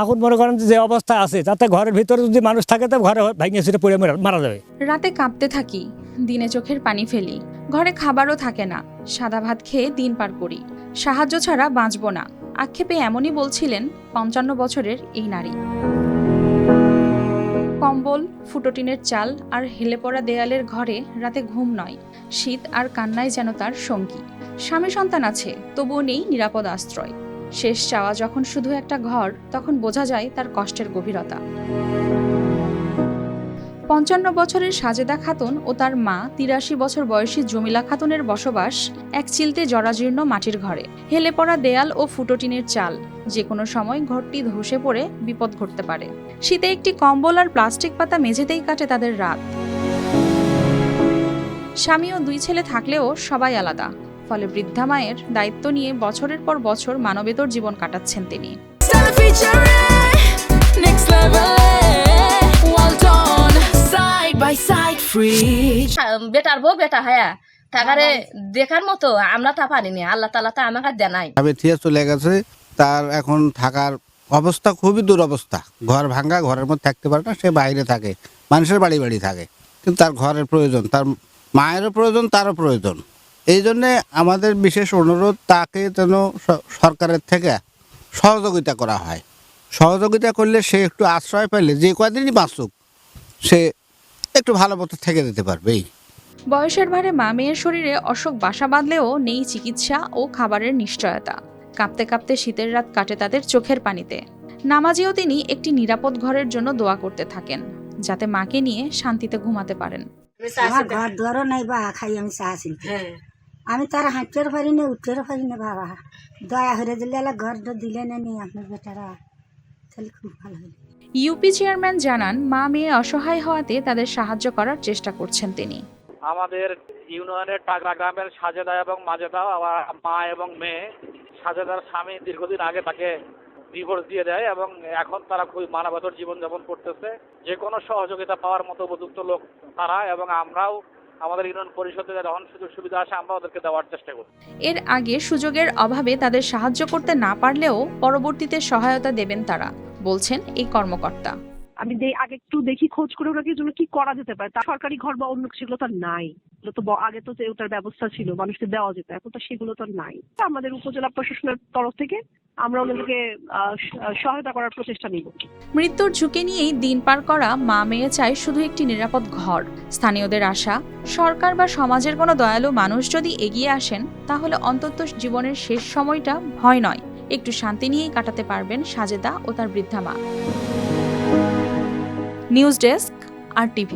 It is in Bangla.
এখন মনে করেন যে অবস্থা আছে তাতে ঘরের ভিতরে যদি মানুষ থাকে তো ঘরে ভেঙে ছিঁড়ে পড়ে মারা যাবে। রাতে কাঁপতে থাকি, দিনে চোখের পানি ফেলি, ঘরে খাবারও থাকে না, সাদা ভাত খেয়ে দিন পার করি, সাহায্য ছাড়া বাঁচব না, আক্ষেপে এমনই বলছিলেন ৫৫ বছরের এই নারী। কম্বল, ফুটোটিনের চাল আর হেলে পড়া দেয়ালের ঘরে রাতে ঘুম নয়, শীত আর কান্নাই যেন তার সঙ্গী। স্বামী সন্তান আছে, তবুও নেই নিরাপদ আশ্রয়। শেষ চাওয়া যখন শুধু একটা ঘর, তখন বোঝা যায় তার কষ্টের গভীরতা। ৫৫ বছরের সাজেদা খাতুন ও তার মা ৮৩ বছর বয়সী জমিলা খাতুনের বসবাস এক চিলতে জরাজীর্ণ মাটির ঘরে। হেলে পড়া দেয়াল ও ফুটোটিনের চাল, যে কোনো সময় ঘরটি ধসে পড়ে বিপদ ঘটতে পারে। শীতে একটি কম্বল আর প্লাস্টিক পাতা মেঝেতেই কাটে তাদের রাত। স্বামী ও ২ ছেলে থাকলেও সবাই আলাদা, ফলে বৃদ্ধা মায়ের দায়িত্ব নিয়ে বছরের পর বছর মানবেতর জীবন কাটাচ্ছেন তিনি। বেটার বউ বেটা হায়া তাকারে দেখার মতো আমরা তা পারিনি, আল্লাহ তাআলা তা আমাকে দেনাই। আমি থিয়ে চলে গেছে, তার এখন থাকার অবস্থা খুবই দুরবস্থা। ঘর ভাঙা, ঘরের মধ্যে থাকতে পারে না, সে বাইরে থাকে, মানুষের বাড়ি বাড়ি থাকে, কিন্তু তার ঘরের প্রয়োজন, তার মায়েরও প্রয়োজন, তারও প্রয়োজন। এই জন্যে আমাদের বিশেষ অনুরোধ, তাকে যেন সরকারের থেকে সহযোগিতা করা হয়। সহযোগিতা করলে সে একটু আশ্রয় পেলে, যে কয়দিনই বাঁচুক, সে একটু ভালো মতো থেকে যেতে পারবেই। বয়সের ভারে মা মেয়ের শরীরে অসুখ বাসা বাঁধলেও নেই চিকিৎসা ও খাবারের নিশ্চয়তা। কাঁপতে কাঁপতে শীতের রাত কাটে তাদের চোখের পানিতে। নামাজেও তিনি একটি নিরাপদ ঘরের জন্য দোয়া করতে থাকেন, যাতে মাকে নিয়ে শান্তিতে ঘুমাতে পারেন। আমার ঘর দুয়ারও নাই, বা খাই আমি চা শিল্পী, আমি তার হাঁটতেও পারি না, উঠতেও পারি না। বাবা দয়া করে দিলে ঘরটা দিলে না নি আপনার বেটারা, তাহলে খুব ভালো হবে। ইউপি চেয়ারম্যান জানান, মা মেয়ে অসহায় হওয়াতে তাদের সাহায্য করার চেষ্টা করছেন তিনি। আমাদের ইউনিয়নের টাকরা গ্রামের সাজেদা এবং মাজেদা, মা এবং মেয়ে, সাজেদার স্বামী দীর্ঘদিন আগে তাকে ডিভোর্স দিয়ে দেয় এবং এখন তারা খুবই মানবতার জীবনযাপন করতেছে। যে কোনো সহযোগিতা পাওয়ার মতো উপযুক্ত লোক তারা, এবং আমরাও আমাদের ইউনিয়ন পরিষদে যখন সুযোগ সুবিধা আসে আমরা ওদেরকে দেওয়ার চেষ্টা করি। এর আগে সুযোগের অভাবে তাদের সাহায্য করতে না পারলেও পরবর্তীতে সহায়তা দেবেন তারা, বলছেন এই কর্মকর্তা। আমি আগে একটু দেখি, খোঁজ করে ওনাকে জন্য কি করা যেতে পারে। তার সরকারি ঘর বা অন্য সেগুলো তো নাই, তো আগে তো ওটার ব্যবস্থা ছিল, মানুষকে দেওয়া যেত, এখন তো সেগুলো তো নাই। আমাদের উপজেলা প্রশাসনের তরফ থেকে আমরা ওনাদেরকে সহায়তা করার প্রচেষ্টা নিব। মৃত্যুর ঝুঁকি নিয়েই দিন পার করা মা মেয়ে চায় শুধু একটি নিরাপদ ঘর। স্থানীয়দের আশা, সরকার বা সমাজের কোনো দয়ালু মানুষ যদি এগিয়ে আসেন, তাহলে অন্তত জীবনের শেষ সময়টা ভয় নয়, একটু শান্তি নিয়েই কাটাতে পারবেন সাজেদা ও তার বৃদ্ধা মা। News desk, RTV।